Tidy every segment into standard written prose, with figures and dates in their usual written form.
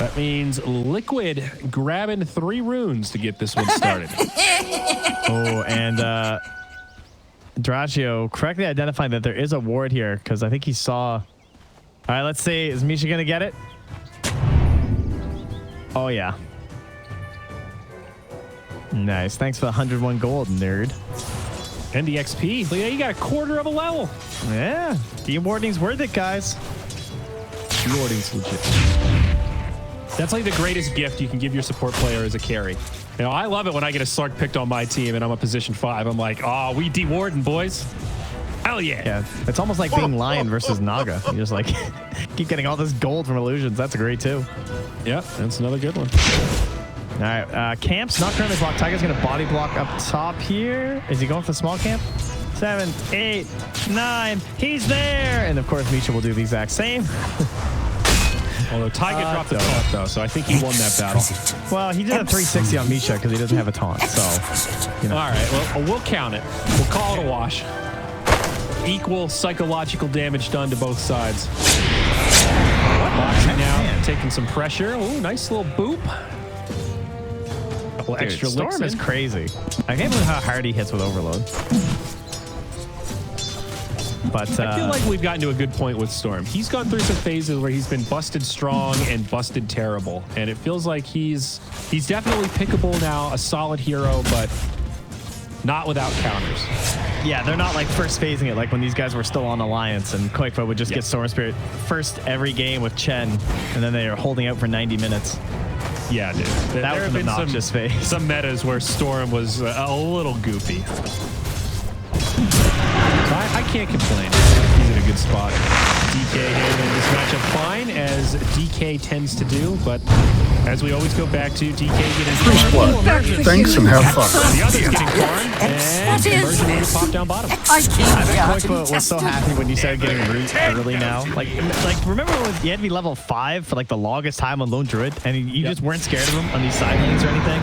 That means Liquid grabbing 3 runes to get this one started. Oh, and Dragio correctly identified that there is a ward here because I think he saw. All right, let's see. Is Misha going to get it? Oh, yeah. Nice. Thanks for the 101 gold, nerd. And the XP. Look, you got a quarter of a level. Yeah. De-warding's worth it, guys. De-warding's legit. That's like the greatest gift you can give your support player as a carry. You know, I love it when I get a Slark picked on my team and I'm a position 5. I'm like, oh, we de-warden, boys. Hell yeah. Yeah. It's almost like being Lion versus Naga. You just like keep getting all this gold from illusions. That's great too. Yeah, that's another good one. All right, camps not currently blocked. Tiger's gonna body block up top here. Is he going for the small camp? 7, 8, 9. He's there, and of course Misha will do the exact same. Although Tiger dropped the taunt though, so I think he won that battle. Well, he did a 360 on Misha because he doesn't have a taunt. So, you know. All right, well we'll count it. We'll call it a wash. Equal psychological damage done to both sides. Boxing now, taking some pressure. Ooh, nice little boop. Couple extra licks. Storm is crazy. I can't believe how hard he hits with Overload. But I feel like we've gotten to a good point with Storm. He's gone through some phases where he's been busted strong and busted terrible, and it feels like he's definitely pickable now, a solid hero, but not without counters. Yeah, they're not like first phasing it like when these guys were still on Alliance and Koikfa would just get Storm Spirit first every game with Chen, and then they are holding out for 90 minutes. Yeah, dude. That was an obnoxious phase. Some metas where Storm was a little goofy. So I can't complain. He's in a good spot. DK handling this matchup fine, as DK tends to do, but as we always go back to, DK getting farmed. Thanks and have fun. The other's getting farmed, and Immersion will pop down bottom. I bet Koikfa was so happy when you started getting root early now. Like remember when you had to be level 5 for like the longest time on Lone Druid, and you just weren't scared of him on these side lanes or anything?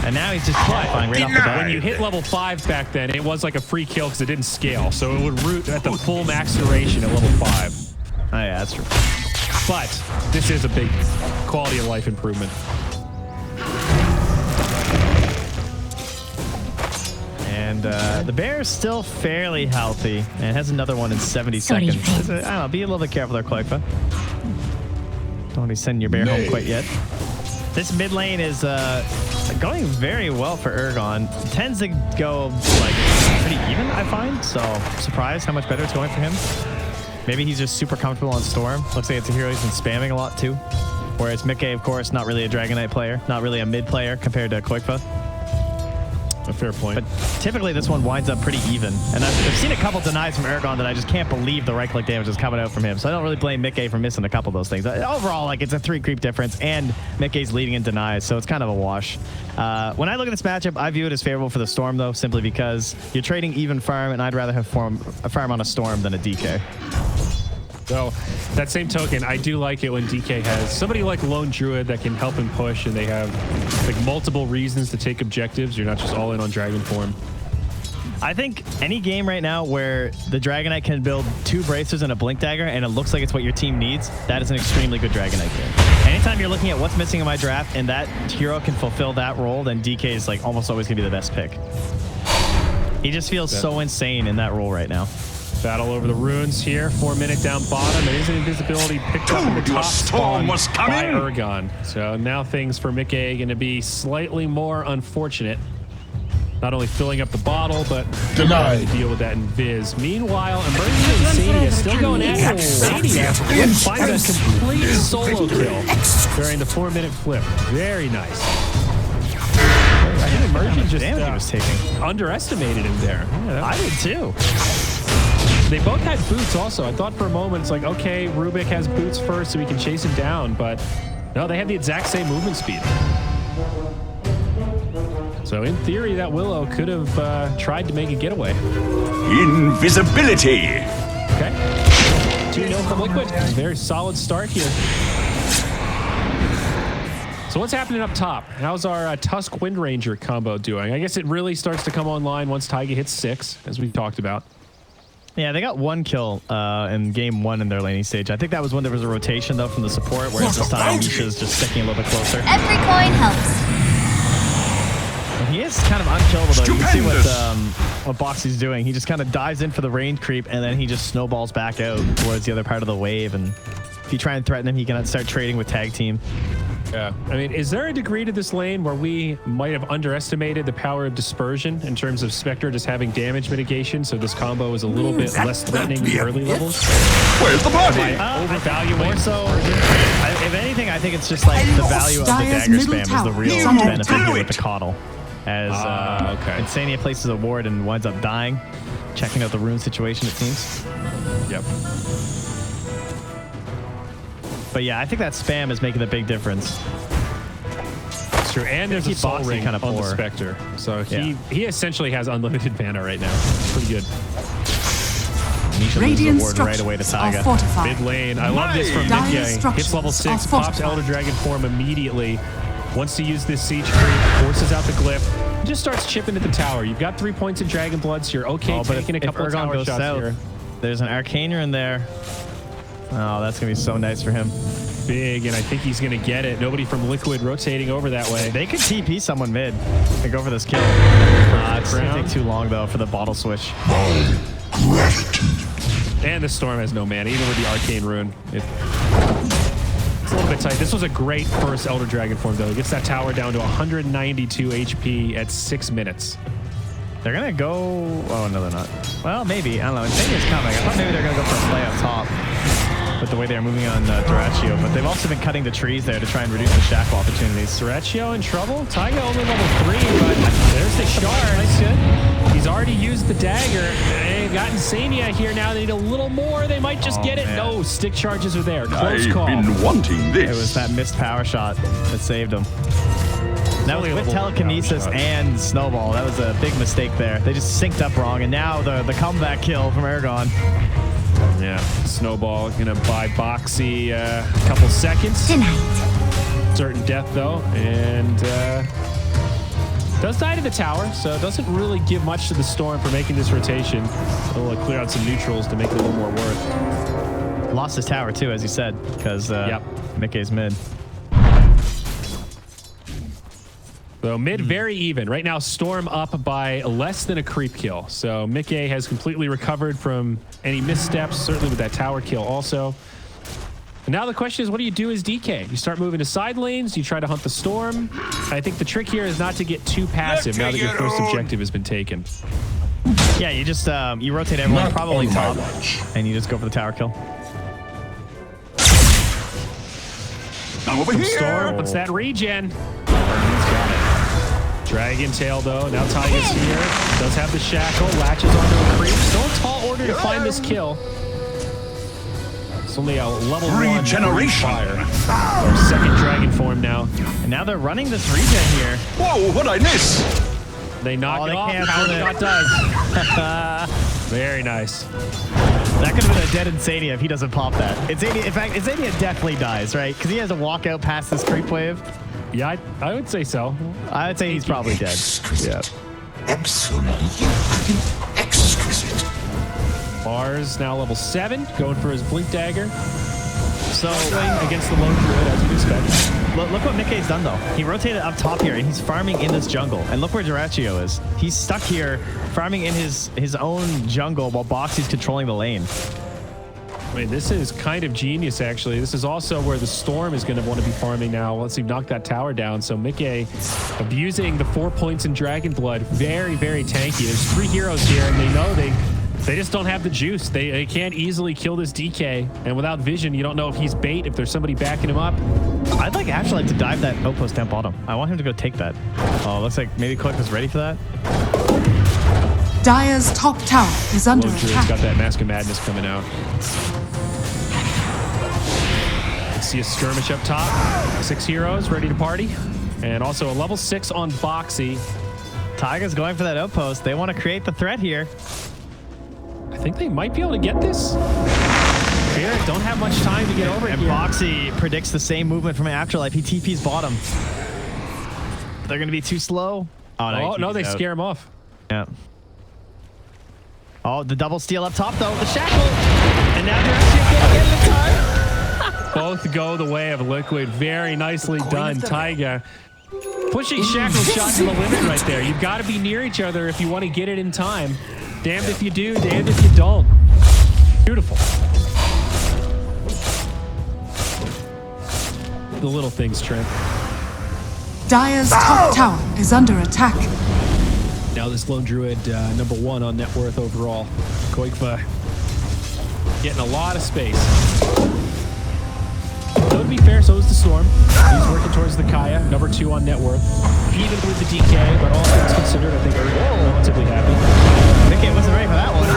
And now he's just terrifying right off the bat. When you hit level 5 back then, it was like a free kill because it didn't scale. So it would root at the full max duration at level 5. Oh yeah, that's true. But this is a big quality of life improvement. And the bear is still fairly healthy and has another one in 70 seconds. I don't know, be a little bit careful there, Koikfa. Don't want to be sending your bear home quite yet. This mid lane is going very well for Ergon. It tends to go like pretty even, I find. So surprised how much better it's going for him. Maybe he's just super comfortable on Storm. Looks like it's a hero he's been spamming a lot too. Whereas Mickey, of course, not really a Dragon Knight player, not really a mid player compared to Koikfa. A fair point. But typically this one winds up pretty even. And I've seen a couple denies from Ergon that I just can't believe the right-click damage is coming out from him. So I don't really blame Mickey for missing a couple of those things. Overall, like, it's a 3 creep difference, and Mickey's leading in denies, so it's kind of a wash. When I look at this matchup, I view it as favorable for the Storm, though, simply because you're trading even farm, and I'd rather have a farm on a Storm than a DK. So, that same token, I do like it when DK has somebody like Lone Druid that can help him push, and they have like multiple reasons to take objectives. You're not just all in on Dragon form. I think any game right now where the Dragon Knight can build 2 bracers and a Blink Dagger, and it looks like it's what your team needs, that is an extremely good Dragon Knight game. Anytime you're looking at what's missing in my draft, and that hero can fulfill that role, then DK is like almost always gonna be the best pick. He just feels so insane in that role right now. Battle over the runes here. 4 minute down bottom. It is an invisibility picked up in the top spawn by Ergon. So now things for Mickey going to be slightly more unfortunate. Not only filling up the bottle, but having to deal with that in Viz. Meanwhile, Emerging and Sadia still going at it. Sadia finds a complete solo kill during the 4 minute flip. Very nice. I think Emerging just damage he was taking. Underestimated him there. Yeah, I did too. They both had boots also. I thought for a moment, it's like, okay, Rubik has boots first so we can chase him down, but no, they had the exact same movement speed. So in theory, that Willow could have tried to make a getaway. Invisibility! Okay. 2-0 from Liquid. Very solid start here. So what's happening up top? How's our Tusk Wind Ranger combo doing? I guess it really starts to come online once Taiga hits 6, as we talked about. Yeah, they got 1 kill in game 1 in their laning stage. I think that was when there was a rotation, though, from the support, whereas this time Misha's just sticking a little bit closer. Every coin helps. And he is kind of unkillable, though. You can see what Boxy's doing. He just kind of dives in for the range creep, and then he just snowballs back out towards the other part of the wave. And if you try and threaten him, he can start trading with tag team. Yeah. I mean, is there a degree to this lane where we might have underestimated the power of dispersion in terms of Spectre just having damage mitigation, so this combo is a little bit less threatening in the early levels? Where's the party? Overvaluing. More so, if anything, I think it's just like the value of the dagger spam is the real benefit here with the coddle. As Insania places a ward and winds up dying, checking out the rune situation, it seems. Yep. But yeah, I think that spam is making a big difference. It's true, and there's a soul ring kind of on the Spectre, so he essentially has unlimited mana right now. It's pretty good. Misha loses the ward right away to Taiga. Mid lane, I love this from Nick. Hits level 6, pops Elder Dragon form immediately. Wants to use this siege creep, forces out the glyph, and just starts chipping at the tower. You've got 3 points of Dragon Blood, so you're okay taking a couple of tower shots here. There's an Arcane in there. Oh, that's going to be so nice for him. Big, and I think he's going to get it. Nobody from Liquid rotating over that way. They could TP someone mid and go for this kill. It's going to take too long, though, for the bottle switch. And the Storm has no mana, even with the Arcane Rune. It's a little bit tight. This was a great first Elder Dragon form, though. It gets that tower down to 192 HP at 6 minutes. They're going to go... Oh, no, they're not. Well, maybe. I don't know. Insania's coming. I thought maybe they're going to go for a play up top with the way they're moving on Duraccio, but they've also been cutting the trees there to try and reduce the shackle opportunities. Duraccio in trouble? Taiga only level 3, but there's the shard. That's good. He's already used the dagger. They've got Insania here now. They need a little more. They might just get it. Man. No, stick charges are there. Close call. I've been wanting this. It was that missed power shot that saved him. That was with telekinesis and snowball. That was a big mistake there. They just synced up wrong, and now the comeback kill from Aragon. Yeah, snowball gonna buy Boxy a couple seconds. Certain death though, and does die to the tower, so it doesn't really give much to the Storm for making this rotation. It'll clear out some neutrals to make it a little more worth. Lost his tower too, as you said, because Mickey's mid. So mid very even. Right now, Storm up by less than a creep kill. So Mickey has completely recovered from any missteps, certainly with that tower kill also. And now the question is, what do you do as DK? You start moving to side lanes, you try to hunt the Storm. I think the trick here is not to get too passive now that your first objective has been taken. Yeah, you just you rotate everyone probably top, and you just go for the tower kill. Now over here. Storm, what's that regen? Dragon Tail, though. Now Taiga's here. Does have the shackle. Latches onto a creep. Still a tall order to find this kill. It's only a level 1 regeneration. Our second dragon form now. And now they're running this regen here. Whoa, what'd I miss? They knock it off. Power shot does. Very nice. That could have been a dead Insania if he doesn't pop that. Insania, in fact, Insania definitely dies, right? Because he has to walk out past this creep wave. Yeah, I would say so. I would say he's probably dead. Yeah. Absolutely exquisite. Bars now level 7, going for his blink dagger. So against the lone druid, as you'd expect. Look what Mickey's done, though. He rotated up top here, and he's farming in this jungle. And look where Duraccio is. He's stuck here, farming in his own jungle while Boxy's controlling the lane. I mean, this is kind of genius, actually. This is also where the Storm is going to want to be farming now once he knocked that tower down. So Mickey abusing the 4 points in Dragon Blood. Very, very tanky. There's 3 heroes here, and they know they just don't have the juice. They can't easily kill this DK. And without vision, you don't know if he's bait, if there's somebody backing him up. I'd actually like to dive that outpost down bottom. I want him to go take that. Oh, looks like maybe Click was ready for that. Dire's top tower is under attack. Got that Mask of Madness coming out. See a skirmish up top. 6 heroes ready to party. And also a level 6 on Boxy. Taiga's going for that outpost. They want to create the threat here. I think they might be able to get this. Barrett don't have much time to get over here. And Boxy predicts the same movement from Afterlife. He TP's bottom. They're going to be too slow. Oh, no, they scare him off. Yeah. Oh, the double steal up top, though. The shackle. And now they're actually going to get it in time. Both go the way of Liquid. Very nicely done, Taiga. Pushing shackle shot to the limit right there. You've got to be near each other if you want to get it in time. Damned if you do, damned if you don't. Beautiful. The little things, Trent. Dire's top tower is under attack. Now this Lone Druid, #1 on net worth overall. Koikva getting a lot of space. Though to be fair, so is the Storm. He's working towards the Kaya, #2 on net worth. Even with the DK, but all things considered, I think are relatively happy. Nick wasn't ready for that one.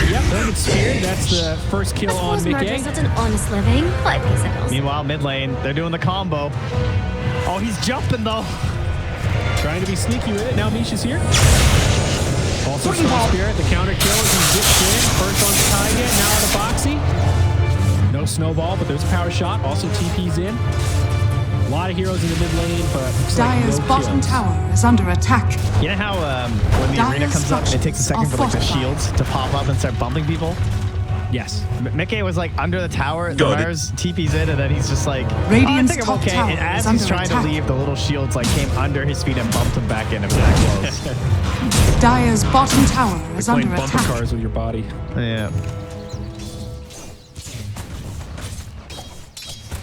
Yep, they'll get speared. That's the first kill on Mickey. Such an honest living. 5 pesos. Meanwhile, mid lane, they're doing the combo. Oh, he's jumping though. Trying to be sneaky with it. Now Misha's here. Also Storm Spirit, the counter kill as he zips in. First on Taiga, now on the Boxy. No snowball, but there's a power shot. Also TP's in. A lot of heroes in the mid lane, but looks Dire's like no bottom kills. tower is under attack. You know how when the arena comes up, it takes a second for like the shields to pop up and start bumping people? Yes. Mickey was like under the tower, the Mars TP's in, and then he's just like, Radiant's I think I'm top okay. tower And as is he's under trying attack. to leave, the little shields like came under his feet and bumped him back in and that close. Dire's bottom tower is Playing under bumper attack. cars with your body. Yeah.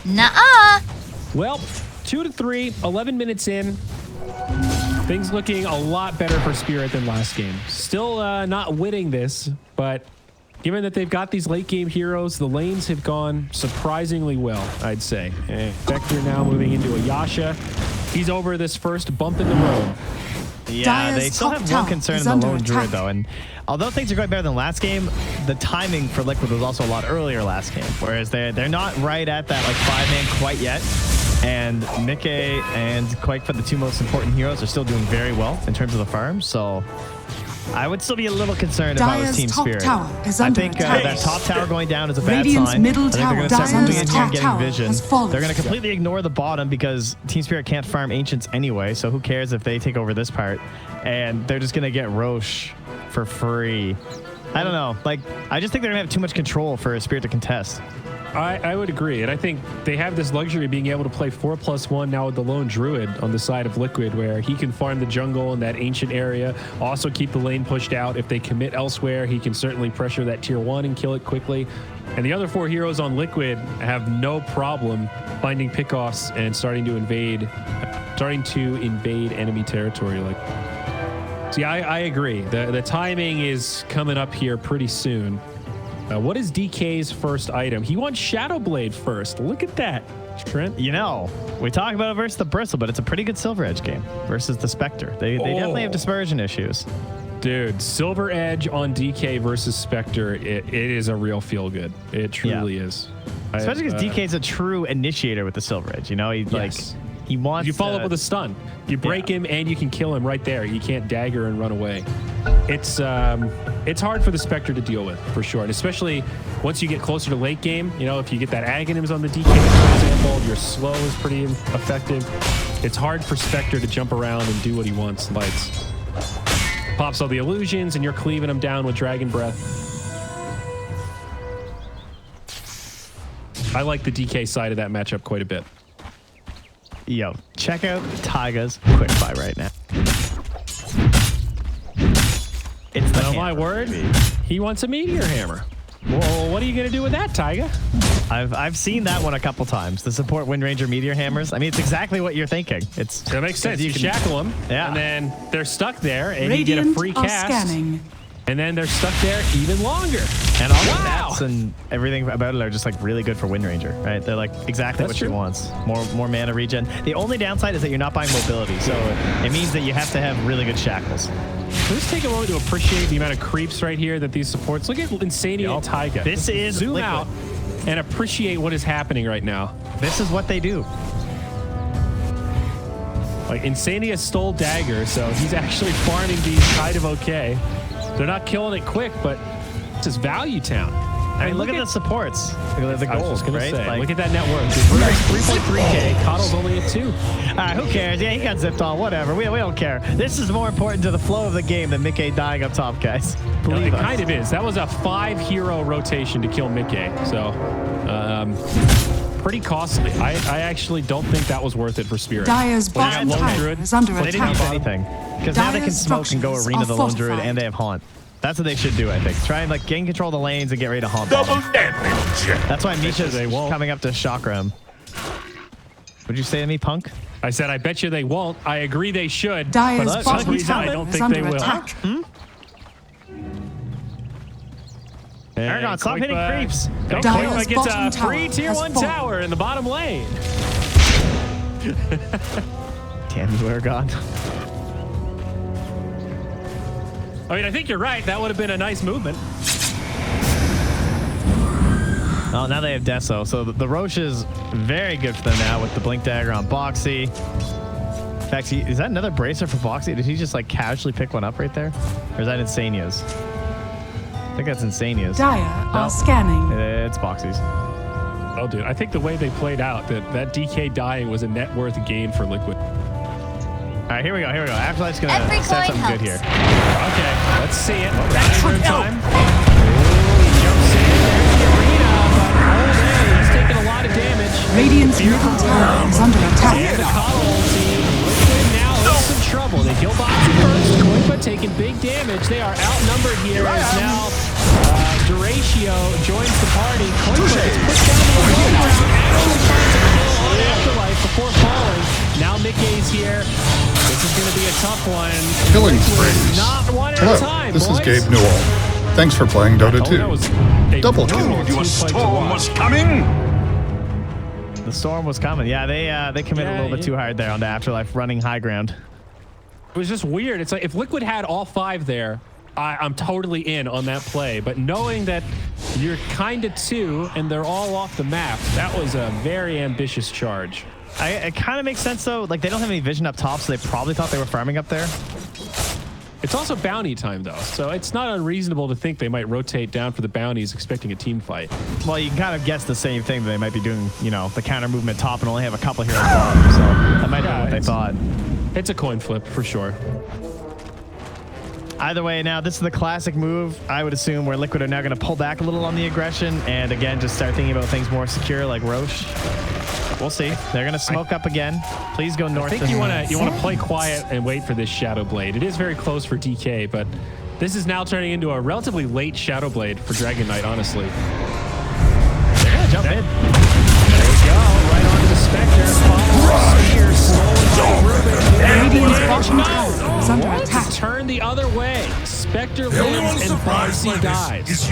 Nuh-uh. Well, 2-3, 11 minutes in. Things looking a lot better for Spirit than last game. Still not winning this, but given that they've got these late game heroes, the lanes have gone surprisingly well, I'd say. Vector now moving into a Yasha. He's over this first bump in the road. Yeah, Dire's they still top have one tower concern in is the under lone druid attack. though, and although things are going better than last game, the timing for Liquid was also a lot earlier last game, whereas they're not right at that like 5-man quite yet. And Mickey and Quake, for the two most important heroes, are still doing very well in terms of the farm. So I would still be a little concerned if I was Dire's Team top Spirit. tower is I under think attack. that top tower going down is a bad Radiant's sign. middle I think they're going to tower, start moving in Dire's here and top getting tower vision. has fallen. They're going to completely ignore the bottom because Team Spirit can't farm Ancients anyway. So who cares if they take over this part? And they're just going to get Roche for free. I don't know. Like, I just think they're going to have too much control for a Spirit to contest. I would agree, and I think they have this luxury of being able to play 4+1 now with the Lone Druid on the side of Liquid, where he can farm the jungle in that ancient area, also keep the lane pushed out. If they commit elsewhere, he can certainly pressure that tier 1 and kill it quickly. And the other 4 heroes on Liquid have no problem finding pickoffs and starting to invade enemy territory. See, I agree. The timing is coming up here pretty soon. What is DK's first item? He wants Shadow Blade first. Look at that, Trent. You know, we talk about it versus the Bristle, but it's a pretty good Silver Edge game versus the Spectre. They definitely have dispersion issues. Dude, Silver Edge on DK versus Spectre, it is a real feel good. It truly is. Especially because DK is a true initiator with the Silver Edge. You know, he he wants. You follow up with a stun. You break him and you can kill him right there. You can't dagger and run away. It's hard for the Spectre to deal with, for sure. And especially once you get closer to late game, you know, if you get that Aghanims on the DK, for example, your slow is pretty effective. It's hard for Spectre to jump around and do what he wants. Lights. Pops all the illusions and you're cleaving him down with Dragon Breath. I like the DK side of that matchup quite a bit. Yo, check out Taiga's quick buy right now. It's the My word, he wants a Meteor Hammer. Well, what are you going to do with that, Taiga? I've seen that one a couple times. The support Wind Ranger Meteor Hammers. I mean, it's exactly what you're thinking. That makes sense. You shackle them, and then they're stuck there, and Radiant you get a free are cast. scanning. And then they're stuck there even longer. And all the stats and everything about it are just like really good for Wind Ranger, right? They're like exactly what she wants. More mana regen. The only downside is that you're not buying mobility, so it means that you have to have really good shackles. Let's take a moment to appreciate the amount of creeps right here that these supports. Look at Insania and Taiga. This is zoom Liquid. out and appreciate what is happening right now. This is what they do. Like Insania stole Dagger, so he's actually farming these kind of okay. They're not killing it quick, but it's just value town. I mean, look at the supports. Look at the I was gold, just gonna right? say, Like, look at that net worth. Bruno's 3.3K. Coddle's only at 2. who cares? Yeah, he got zipped on. Whatever. We don't care. This is more important to the flow of the game than Mickey dying up top, guys. No, Believe it us. kind of is. That was a 5-hero rotation to kill Mickey. So, pretty costly. I actually don't think that was worth it for Spirit. Dyer's Well, bottom Lone tower Druid. is under They didn't use attack. anything. Because now they can Dyer's smoke and go structures arena are the Lone Druid fortified. and they have Haunt. That's what they should do, I think. Try and like gain control of the lanes and get ready to Haunt. Double damage. That's why Misha's they won't. coming up to chakra him. What'd you say to me, Punk? I said, I bet you they won't. I agree they should. Dyer's but for some bottom reason, I tower don't is think under they will. attack. Aragon, stop hitting Koipa- creeps. and Dyer's Koipa gets bottom a tower free tier has 1 fallen. tower in the bottom lane. Damn you, Aragon. I mean, I think you're right. That would have been a nice movement. Oh, now they have Deso. So the Roche is very good for them now with the Blink Dagger on Boxy. In fact, is that another bracer for Boxy? Did he just like casually pick one up right there? Or is that Insania's? I think that's Insania's. Dyer are scanning. It's Boxy's. Oh, dude, I think the way they played out, that DK dying was a net worth gain for Liquid. All right, here we go. Afterlife's going Every to set coin something good helps. here. Okay, let's see it. Room time. He jumps in. There's the arena, but he's taking a lot of damage. Radiant's middle tower is under And attack. the Coddle team, Liquid now in some trouble. They kill Boxy first. Koipa taking big damage. They are outnumbered here as now Duratio joins the party. Koipa is pushed down to the low ground. Actually finds a kill on Afterlife before falling. Now Mickey's here. This is going to be a tough one. Killing Liquid, sprees. not one at a Hello, time, this boys. is Gabe Newell. Thanks for playing Dota Oh, that was 2. a Double brutal kill. team Your fight to storm watch. was coming. The storm was coming. Yeah, they committed a little bit too hard there on the Afterlife running high ground. It was just weird. It's like if Liquid had all 5 there, I'm totally in on that play. But knowing that you're kind of 2 and they're all off the map, that was a very ambitious charge. It kind of makes sense though. Like they don't have any vision up top, so they probably thought they were farming up there. It's also bounty time though, so it's not unreasonable to think they might rotate down for the bounties expecting a team fight. Well, you can kind of guess the same thing that they might be doing, you know, the counter movement top and only have a couple heroes bottom. So that might be what they thought. It's a coin flip for sure. Either way, now this is the classic move, I would assume, where Liquid are now going to pull back a little on the aggression and again just start thinking about things more secure like Roche. We'll see. They're going to smoke up again. Please go north. I think you want to play quiet and wait for this Shadow Blade. It is very close for DK, but this is now turning into a relatively late Shadow Blade for Dragon Knight, honestly. They're going to jump in. There we go, right onto the Spectre. Follow Spear, stolen by Ruben. Radiant's bottom tower is under What? attack. Turn the other way. Spectre lives and Boxy dies.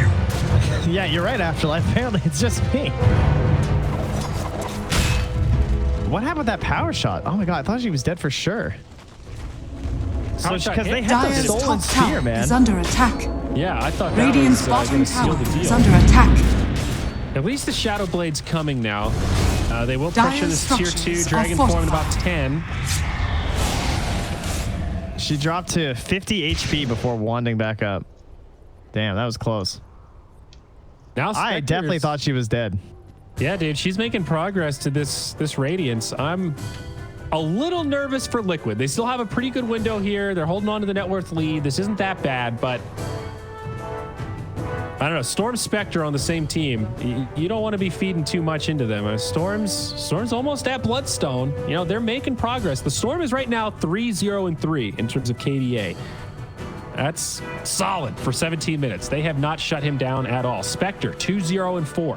Yeah, you're right, Afterlife. Apparently, it's just me. What happened with that power shot? Oh my god, I thought she was dead for sure. So Power shot because they hit? had the Dyer's stolen top spear, tower man. is under attack. Yeah, I thought that Radiant's was bottom going to seal tower the is deal. under attack. At least the Shadow Blade's coming now. They will Dire pressure this tier 2 structures are Dragon form in about fortified. 10. She dropped to 50 HP before wanding back up. Damn, that was close. Now I definitely Spectre's- thought she was dead. Yeah, dude, she's making progress to this Radiance. I'm a little nervous for Liquid. They still have a pretty good window here. They're holding on to the net worth lead. This isn't that bad, but I don't know. Storm Spectre on the same team. You don't want to be feeding too much into them. Storm's almost at Bloodstone. You know, they're making progress. The Storm is right now 3-0-3 in terms of KDA. That's solid for 17 minutes. They have not shut him down at all. Spectre 2-0-4.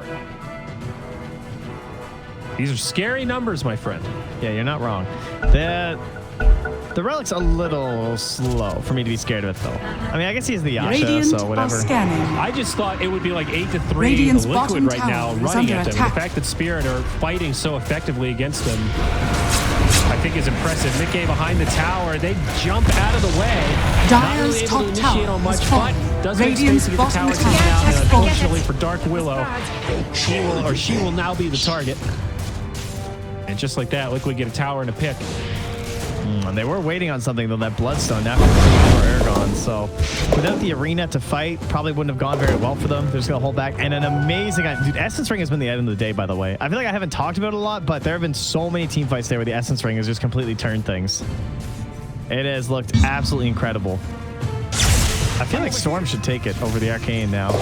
These are scary numbers, my friend. Yeah, you're not wrong. The Relic's a little slow for me to be scared of it, though. I mean, I guess he's the Yasha, Radiant so are whatever. scanning. I just thought it would be like 8-3 Radiant's Liquid bottom right now tower is running under at them. attack. The fact that Spirit are fighting so effectively against them, I think is impressive. Mickey behind the tower. They jump out of the way. Not really Dyer's able top to initiate tower on much, is but fallen. does make Radiant's space to get the bottom tower taken tower out. And has fallen. unfortunately for Dark Willow, she will now be the target. And just like that, Liquid get a tower and a pick. They were waiting on something, though, that Bloodstone. Now for Aragon. on. So without the arena to fight, probably wouldn't have gone very well for them. They're just going to hold back. And an amazing item. Dude, Essence Ring has been the item of the day, by the way. I feel like I haven't talked about it a lot, but there have been so many team fights there where the Essence Ring has just completely turned things. It has looked absolutely incredible. I feel like Storm should take it over the Arcane now.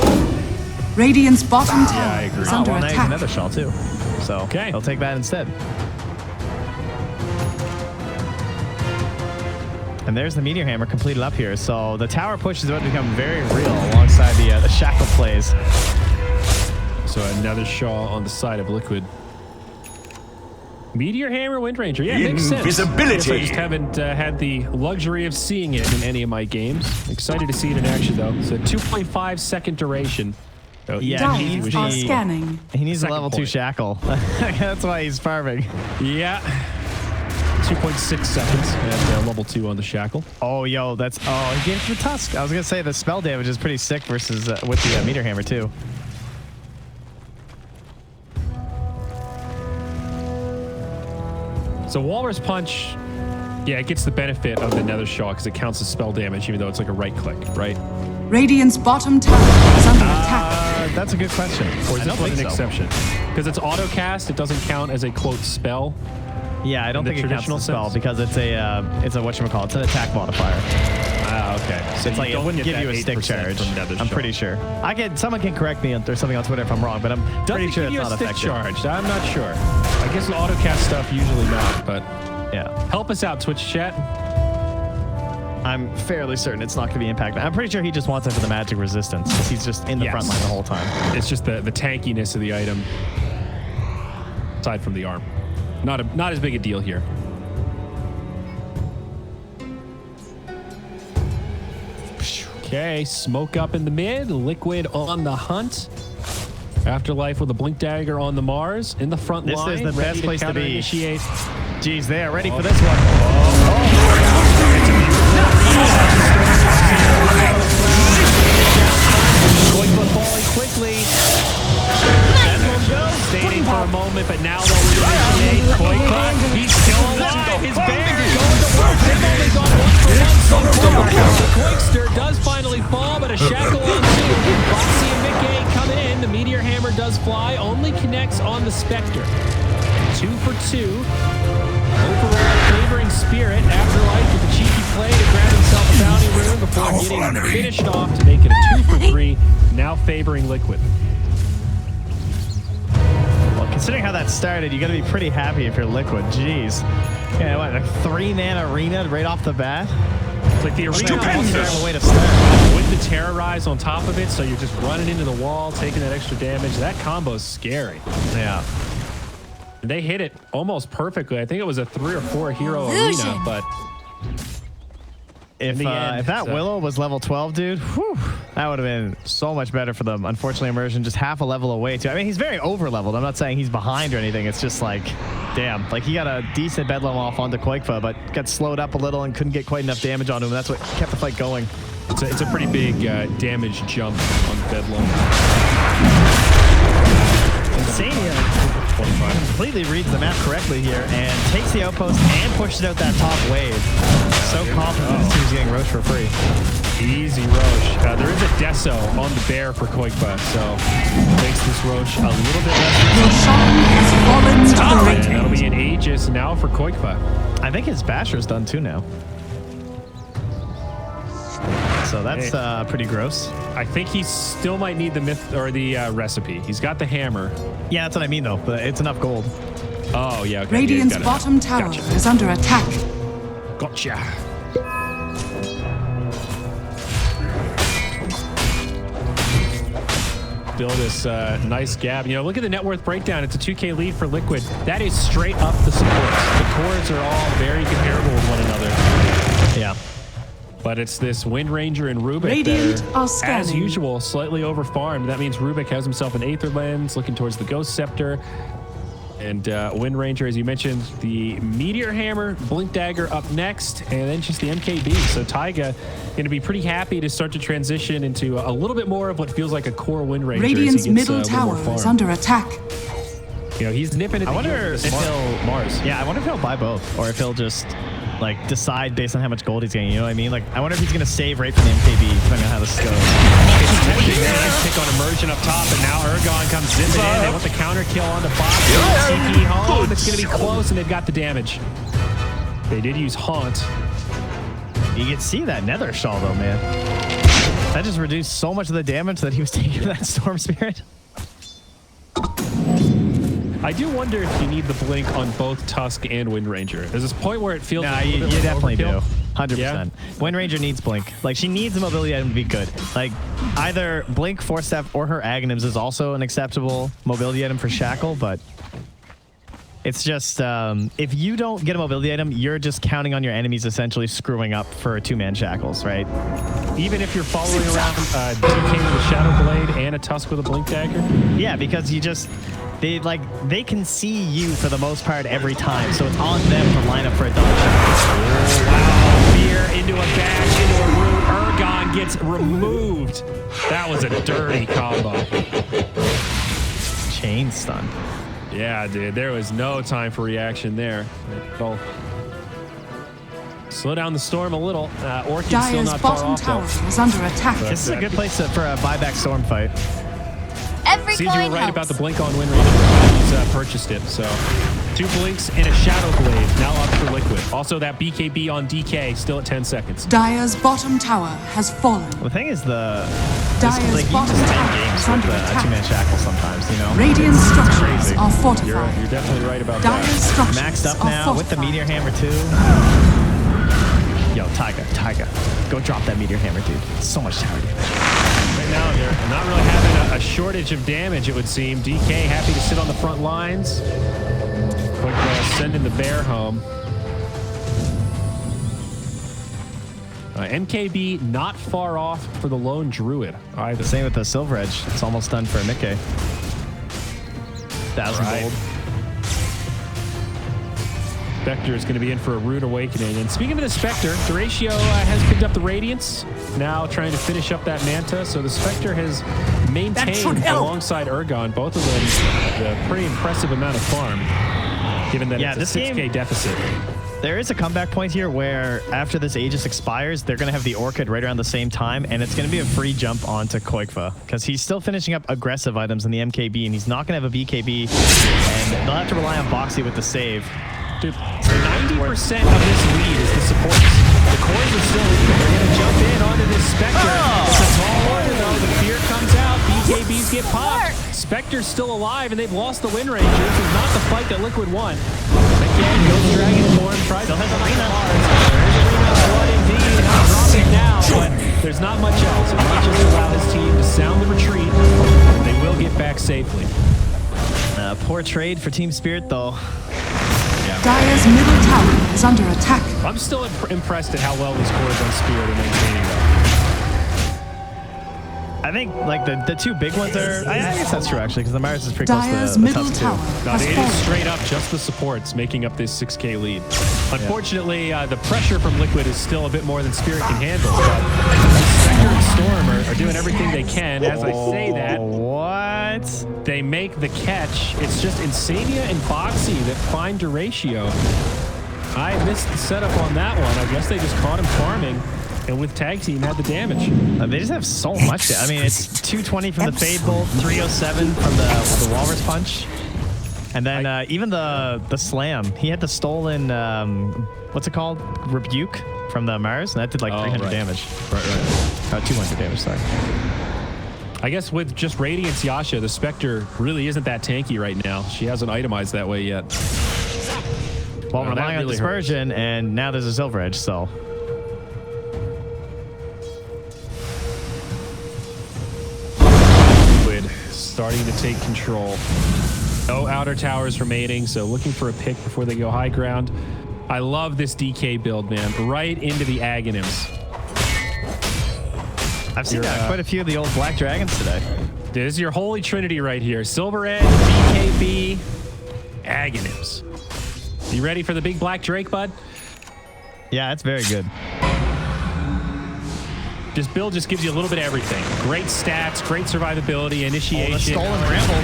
Radiant's bottom tower is under well, now he's attack. another shell too. So okay, he'll take that instead. And there's the Meteor Hammer completed up here. So the tower push is about to become very real alongside the shackle plays. So another shawl on the side of Liquid. Meteor Hammer, Wind Ranger. Yeah, it makes sense. Invisibility. I just haven't had the luxury of seeing it in any of my games. Excited to see it in action, though. It's a 2.5 second duration. So yeah, Dyers are scanning. He needs a level 2 shackle. That's why he's farming. Yeah. 2.6 seconds and level 2 on the shackle. Oh, yo, that's... Oh, he gave it to the Tusk. I was going to say the spell damage is pretty sick versus with the Meteor Hammer, too. So Walrus Punch, yeah, it gets the benefit of the Nether Shaw because it counts as spell damage, even though it's like a right click, right? Radiant's bottom tower is under attack. That's a good question. Or is that an exception? Because it's auto cast, it doesn't count as a quote spell. Yeah, I don't think it counts as a spell because it's a whatchamacallit, it's an attack modifier. Ah, okay. So it's like it wouldn't give you a stick charge. I'm pretty sure. Someone can correct me or something on Twitter if I'm wrong, but I'm pretty sure it's not effective. Charged. I'm not sure. I guess with autocast stuff usually not, but yeah. Help us out, Twitch chat. I'm fairly certain it's not going to be impacted. I'm pretty sure he just wants it for the magic resistance because he's just in the front line the whole time. It's just the tankiness of the item, aside from the arm. Not as big a deal here. Okay, smoke up in the mid, Liquid on the hunt. Afterlife with a Blink Dagger on the Mars in the front line. This is the best place to be. Initiate. Jeez, they are ready for this one. Koikba falling quickly. Staying for a moment, but now they'll initiate. Koikba, he's still alive. His bear going to work. They've only got 1 for 1 so far. The Koikster does finally fall, but a shackle on 2. Foxy and Mickey coming in. The Meteor Hammer does fly, only connects on the Spectre. 2 for 2. Overall favoring Spirit. Afterlife with a cheeky play to grab himself a bounty rune before getting finished off to make it a 2 for 3. Now favoring Liquid. Well, considering how that started, you got to be pretty happy if you're Liquid. Jeez. Yeah, what, a 3-man arena right off the bat? It's like the arena also have a way to start. with the Terrorize on top of it, so you're just running into the wall, taking that extra damage. That combo's scary. Yeah. They hit it almost perfectly. I think it was a 3 or 4 hero arena, but if that Willow was level 12, dude, whew, that would have been so much better for them. Unfortunately, Immersion just half a level away too. I mean, he's very over leveled. I'm not saying he's behind or anything. It's just like, damn, like he got a decent bedlam off onto Koikfa, but got slowed up a little and couldn't get quite enough damage on him. That's what kept the fight going. It's a pretty big damage jump on Bedlam. Insania completely reads the map correctly here and takes the outpost and pushes out that top wave. So confident this team's getting Roche for free. Easy Roche. There is a Deso on the bear for Koikba, so makes this Roche a little bit less. And that'll be an Aegis now for Koikba. I think his Basher's done too now. So that's pretty gross. I think he still might need the myth or the recipe. He's got the hammer. Yeah, that's what I mean though. But it's enough gold. Oh yeah. Okay. Radiant's bottom tower is under attack. Gotcha. Build this nice gap. You know, look at the net worth breakdown. It's a 2K lead for Liquid. That is straight up the supports. The cores are all very comparable with one another. Yeah. But it's this Wind Ranger and Rubik Radiant that are are, scanning. as usual, slightly overfarmed. That means Rubik has himself an Aether Lens, looking towards the Ghost Scepter. And Wind Ranger, as you mentioned, the Meteor Hammer, Blink Dagger up next, and then just the MKB. So Taiga going to be pretty happy to start to transition into a little bit more of what feels like a core Wind Ranger. Radiant's middle tower is under attack. You know, he's nipping at I the wonder heels if of the smart Mars. Yeah, I wonder if he'll buy both, or if he'll just like decide based on how much gold he's getting. You know what I mean? Like, I wonder if he's gonna save right from the MKB, depending on how this goes. It's tempting. Nice pick on Immersion up top, and now Ergon comes zipping in. They want the counter kill on the box. TP home. It's gonna be close, and they've got the damage. They did use Haunt. You can see that Nether Shawl though, man. That just reduced so much of the damage that he was taking to that Storm Spirit. I do wonder if you need the blink on both Tusk and Wind Ranger. There's this point where it feels Nah, like you definitely overkill. do. 100%. Yeah? Wind Ranger needs Blink. Like, she needs a mobility item to be good. Like, either Blink, Force Staff, or her Aghanims is also an acceptable mobility item for Shackle, but it's just, if you don't get a mobility item, you're just counting on your enemies essentially screwing up for 2-man Shackles, right? Even if you're following around DK with a Shadow Blade and a Tusk with a Blink Dagger? Yeah, because you just... They can see you for the most part every time, so it's on them to line up for a double shot. Wow, Fear into a bash, into a root. Ergon gets removed. That was a dirty combo. Chain stun. Yeah, dude, there was no time for reaction there. It'll slow down the storm a little. Orchid's still Dire's not far bottom off, tower though. is under attack. This is a good place for a buyback Storm fight. Every Seems you coin were right helps. about the blink on Wind Ranger. He's purchased it, so 2 blinks and a Shadow Blade now up for Liquid. Also, that BKB on DK still at 10 seconds. Dire's bottom tower has fallen. The thing is, Dire's like, you bottom just tower end games is under with a attack. 2-man Shackle sometimes, you know? Radiant structures crazy. are You're fortified. definitely right about Dire's that. structures Maxed up are now with the fortified. Meteor Hammer too. Yo, Tyga, go drop that Meteor Hammer, dude. So much tower damage. Right now, they're not really having a shortage of damage, it would seem. DK happy to sit on the front lines. Quick sending the bear home. MKB not far off for the lone druid either. Same with the Silver Edge. It's almost done for Mickey. 1,000 Right. gold. Spectre is going to be in for a rude awakening. And speaking of the Spectre, Duratio has picked up the Radiance, now trying to finish up that Manta. So the Spectre has maintained alongside Ergon, both of them, a pretty impressive amount of farm, given that it's a 6K deficit. There is a comeback point here where after this Aegis expires, they're going to have the Orchid right around the same time, and it's going to be a free jump onto Koikva because he's still finishing up aggressive items in the MKB, and he's not going to have a BKB, and they'll have to rely on Boxy with the save. Dude, 90% of this lead is the supports. The cores are still leading. They're going to jump in onto this Spectre. It's a tall order, though. The fear comes out. BKBs get popped. Spectre's still alive, and they've lost the Wind Ranger. This is not the fight that Liquid won. Again, goes Dragon Form. Tries to hit the Arena. There's Arena blood indeed. Dropping now, but there's not much else. It might just allow his team to sound the retreat. They will get back safely. Poor trade for Team Spirit, though. Dire's middle tower is under attack. I'm still impressed at how well these cores on Spirit are maintaining though. I think like the two big ones are. I guess that's true actually, because the Mars is pretty close Dire's to the middle Tusk tower too. No, has it is fallen. straight up just the supports making up this 6K lead. Unfortunately, the pressure from Liquid is still a bit more than Spirit can handle. But Spectre and Storm are doing everything they can. As I say that, What? they make the catch. It's just Insania and Boxy that find Duratio. I missed the setup on that one. I guess they just caught him farming, and with tag team had the damage. They just have so much. I mean, it's 220 from the Fade Bolt, 307 from the Walrus Punch, and then even the Slam. He had the stolen what's it called? Rebuke from the Mars, and that did like 300 damage. Right. 200 damage. Sorry. I guess with just Radiance Yasha, the Spectre really isn't that tanky right now. She hasn't itemized that way yet. Well, that relying on really Dispersion, and now there's a Silver Edge, so. Liquid starting to take control. No outer towers remaining, so looking for a pick before they go high ground. I love this DK build, man. Right into the Aghanims. I've seen quite a few of the old Black Dragons today. This is your holy trinity right here. Silver Edge, BKB, Aghanims. You ready for the big black Drake, bud? Yeah, it's very good. This build just gives you a little bit of everything. Great stats, great survivability, initiation. stolen ramble.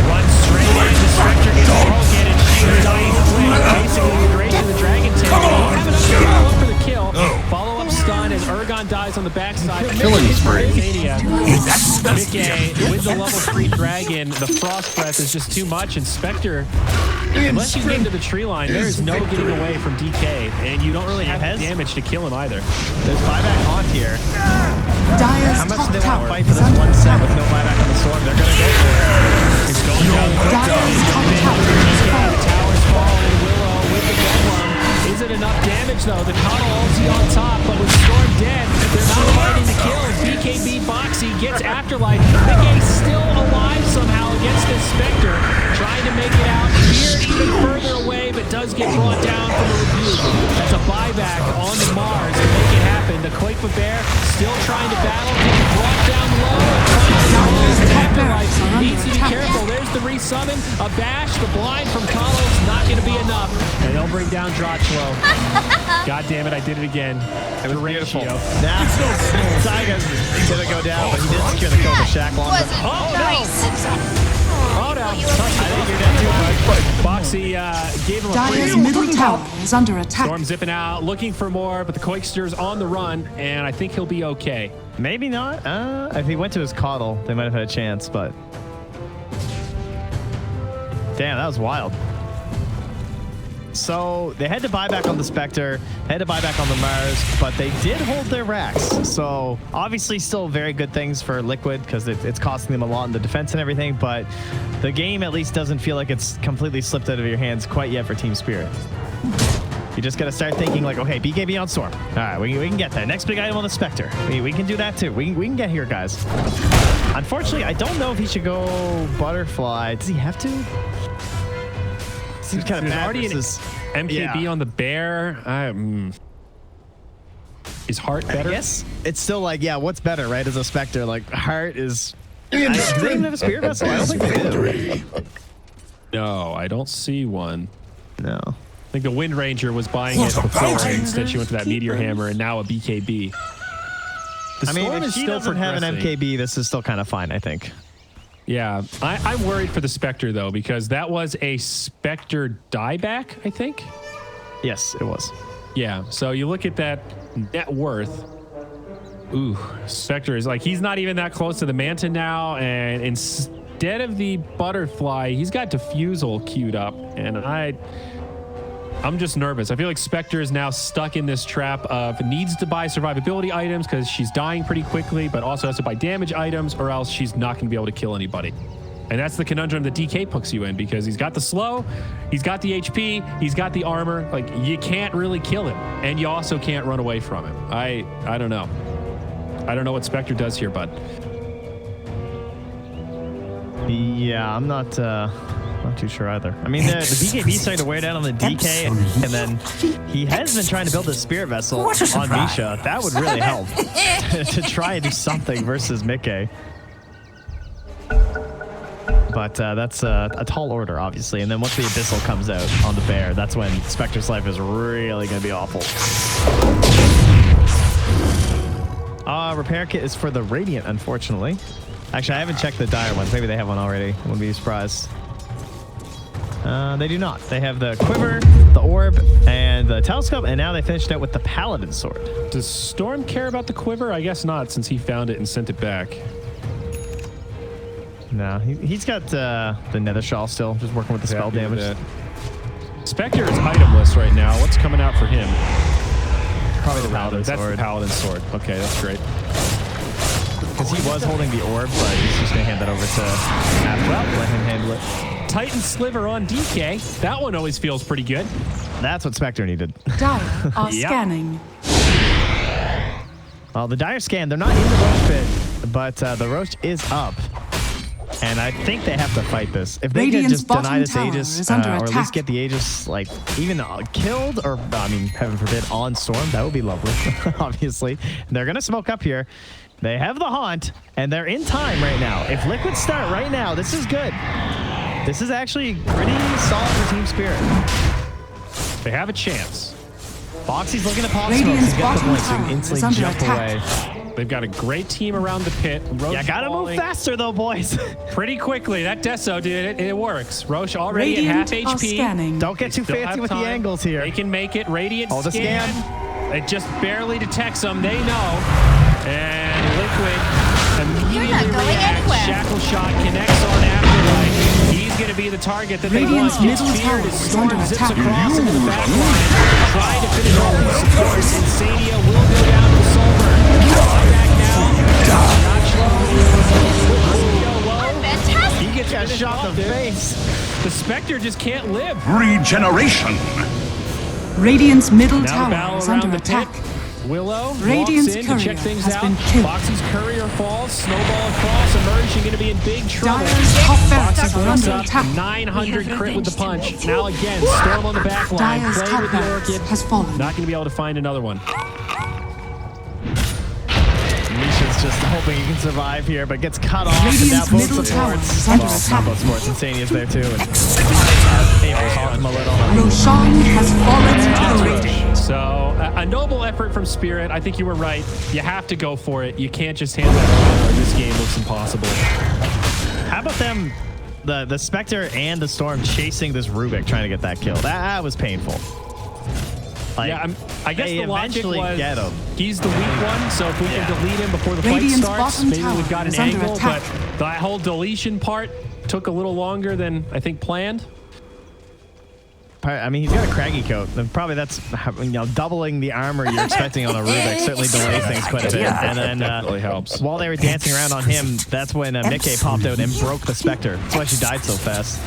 Run straight in. The Spectre gets broken and she's dying quick. Basically, the duration of the Dragon Tail. Have enough to go for the kill. Follow-up stun as Ergon dies on the backside. Killing spree. Mickey with the level 3 Dragon, the Frost Breath is just too much, and Spectre, unless you get into the tree line, there is no getting away from DK, and you don't really have the damage to kill him either. There's buyback on here. Dire's How much top do they want tower to fight for is this under one set attack. with no buyback on the storm? They're going to go for it. It's going down. Dire's top tower is falling. Towers falling. Willow with the Golem. Is it enough damage though? The Coddle ulti on top, but with Storm dead, they're not finding the kills. BKB Boxy gets Afterlife. Mickey's still alive somehow against this Spectre, trying to make it out. Fear even further away, but does get brought down from the rebuke. That's a buyback on the Mars to make it happen. The Quake Bear still trying to battle, getting brought down low. Afterlife needs to be careful. There's the resummon. A bash, the blind from Kalos, not going to be enough. And they'll bring down Drochlow. God damn it, I did it again. It was beautiful. Now, Tyga's going to go down, but he did secure the kill with Shack long. Oh, Nice. Oh, no. I think you're dead too much. Boxy gave him a Dire's free. middle tower is under attack. Storm zipping out, looking for more, but the Quakester's on the run, and I think he'll be okay. Maybe not. If he went to his Coddle, they might have had a chance, but... Damn, that was wild. So they had to buy back on the Spectre, had to buy back on the Mars, but they did hold their racks. So obviously still very good things for Liquid because it's costing them a lot in the defense and everything, but the game at least doesn't feel like it's completely slipped out of your hands quite yet for Team Spirit. You just got to start thinking like, okay, BKB on Storm. All right, we can get that. Next big item on the Spectre. We can do that too. We can get here, guys. Unfortunately, I don't know if he should go Butterfly. Does he have to? Seems kind of bad. Already an MKB on the Bear. Is Heart better? Yes. It's still like, yeah, what's better, right? As a Spectre, like Heart is... Do they even have a Spirit Vessel? I don't think they do. No, I don't see one. No. I think the Wind Ranger was buying it before, and instead she went to that Meteor Hammer, and now a BKB. I mean, if she doesn't have an MKB, this is still kind of fine, I think. Yeah, I'm worried for the Spectre, though, because that was a Spectre dieback, I think? Yes, it was. Yeah, so you look at that net worth. Ooh, Spectre is like, he's not even that close to the Manta now, and instead of the Butterfly, he's got Diffusal queued up, and I'm just nervous. I feel like Spectre is now stuck in this trap of needs to buy survivability items because she's dying pretty quickly, but also has to buy damage items or else she's not going to be able to kill anybody. And that's the conundrum that DK puts you in because he's got the slow, he's got the HP, he's got the armor. Like, you can't really kill him, and you also can't run away from him. I don't know. I don't know what Spectre does here, bud. Yeah, I'm not too sure either. I mean, the BKB starting to wear down on the DK, and then he has been trying to build a Spirit Vessel on Misha. That would really help to try and do something versus Mickey. But that's a tall order, obviously. And then once the Abyssal comes out on the Bear, that's when Spectre's life is really going to be awful. Repair kit is for the Radiant, unfortunately. Actually, I haven't checked the Dire ones. Maybe they have one already. I wouldn't be surprised. They do not. They have the Quiver, the Orb, and the Telescope, and now they finished out with the Paladin Sword. Does Storm care about the Quiver? I guess not, since he found it and sent it back. No, he's got the Nether Shawl still, just working with the spell damage. Spectre is itemless right now. What's coming out for him? Probably the Paladin That's Sword. the Paladin Sword. Okay, that's great. Because he was holding the Orb, but he's just going to hand that over to After. Let him handle it. Titan Sliver on DK. That one always feels pretty good. That's what Spectre needed. Dire are scanning. Well, the Dire scan, they're not in the Roach pit, but the Roach is up. And I think they have to fight this. If they can just deny this Aegis, or at least get the Aegis, like, even killed, or, I mean, heaven forbid, on Storm, that would be lovely, obviously. They're going to smoke up here. They have the Haunt, and they're in time right now. If Liquid start right now, this is good. This is actually pretty solid for Team Spirit. They have a chance. Foxy's looking to pop smoke. He's got the blink, so he can instantly jump away. They've got a great team around the pit. Roche Yeah, gotta move faster though, boys. pretty quickly. That Deso did it. It works. Roche already Radiant at half are HP. scanning. Don't get too Still fancy have with time. the angles here. They can make it. Radiant Hold the scan. It just barely detects them. They know. And Liquid immediately You're not going reacts. anywhere. Shackle shot connects on Afterlife. He's going to be the target that Radiant's they want. middle Gets feared tower as is Storm under zips attack. across into the back line. Trying to finish off these supports. Insania will go down to Solver. Back now. Not sure. Fantastic. He gets Got finished shot in off the there. face. The Spectre just can't live. Regeneration. Radiant's middle Now the tower battle is around under the attack. pit. Willow Radiant's walks in to check courier things has out. been killed. Foxy's courier falls. Snowball across. Emerging going to be in big trouble. Dyer's top barracks Foxy are bumps under up. attack. 900 crit with the punch. Now again, Storm on the back line. Dyer's Playing top with the barracks Orchid. has fallen. Not going to be able to find another one. Misha's just hoping he can survive here, but gets cut off. And now Radiant's both middle tower supports. is under Well, not attack. both supports. Insania's there too. And able to talk him a little. Roshan has fallen to the raid. So, a noble effort from Spirit. I think you were right. You have to go for it. You can't just hand that over. This game looks impossible. How about them, the Spectre and the Storm chasing this Rubik trying to get that kill? That was painful. Like, Yeah, I guess they the logic eventually was get him. he's the weak one, so if we can delete him before the Radiant's fight starts, bottom maybe tower we've got an is under angle, attack. but that whole deletion part took a little longer than I think planned. I mean, he's got a craggy coat. And probably that's, doubling the armor you're expecting on a Rubik certainly delays things quite a bit. And then Definitely helps. while they were dancing around on him, that's when Mickey popped out and broke the Spectre. That's why she died so fast.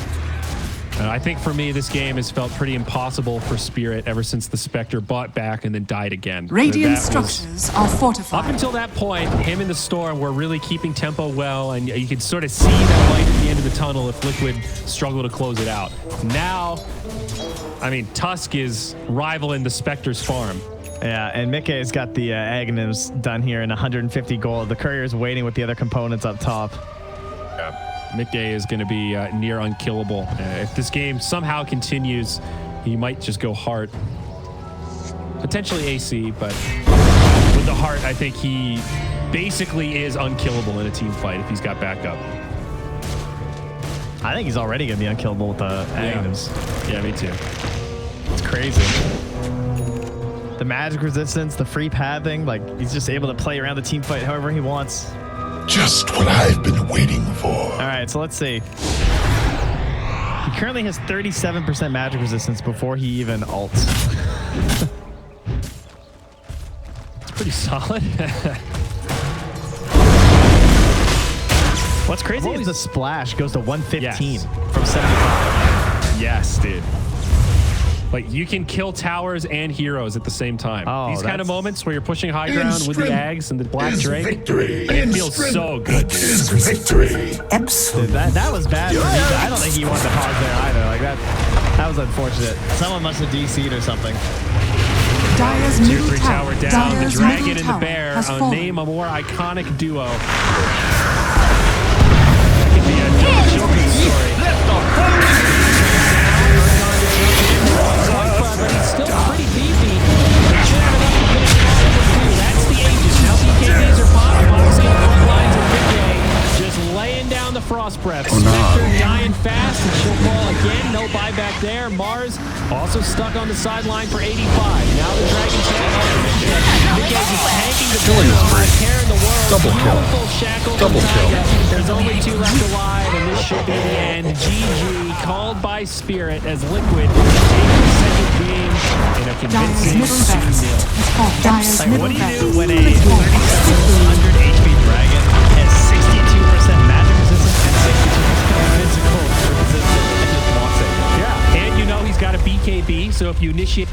I think for me, this game has felt pretty impossible for Spirit ever since the Spectre bought back and then died again. Radiant That was- structures are fortified. Up until that point, him and the Storm were really keeping tempo well, and you could sort of see that light at the end of the tunnel if Liquid struggled to close it out. Now, I mean, Tusk is rivaling the Spectre's farm. Yeah, and Mickey's got the Aghanims done here in 150 gold. The Courier's waiting with the other components up top. Midday is going to be near unkillable. If this game somehow continues, he might just go Heart. Potentially AC, but with the Heart, I think he basically is unkillable in a team fight if he's got backup. I think he's already going to be unkillable with the Aghanims. Yeah, me too. It's crazy. The magic resistance, the free pathing, like he's just able to play around the team fight however he wants. Just what I've been waiting for. All right, so let's see. He currently has 37% magic resistance before he even ults. It's pretty solid. What's crazy is the splash goes to 115 Yes. from 75. Yes, dude. Like, you can kill towers and heroes at the same time. Oh, These kind of that's- moments where you're pushing high ground with the Ags and the Black Drake, Victory. it feels so good, dude. Is victory. Dude, that was bad. I don't think he wanted to pause there either. Like that was unfortunate. Someone must have DC'd or something. Dyer's Tier middle 3 tower down, Dyer's the dragon middle and the tower bear. has I'll fallen. name a more iconic duo. That could be a children's story. But he's still pretty beefy. He should have enough to finish it off with two. That's the Aegis. Now BKBs are popping. Moxie on the front lines of Midday. Just laying down the Frost Breath. Oh, no. Spectre dying fast, and she'll fall again. No buyback there. Mars also stuck on the sideline for 85. Now the Dragon's head. Midday just tanking the Killing Dragon. spree. Care in the world. Double kill. Beautiful shackle Double from kill. Taiga. There's only 2 left alive, and this should be the end. GG, called by Spirit as Liquid take the second game in a Dyer's convincing middle barracks 2-0. has fallen. Dyer's Like, middle what do you barracks do when a has fallen. 3700 HP dragon has 62% magic resistance and 62% physical resistance and just walks it? Yeah, and you know he's got a BKB, so if you initiate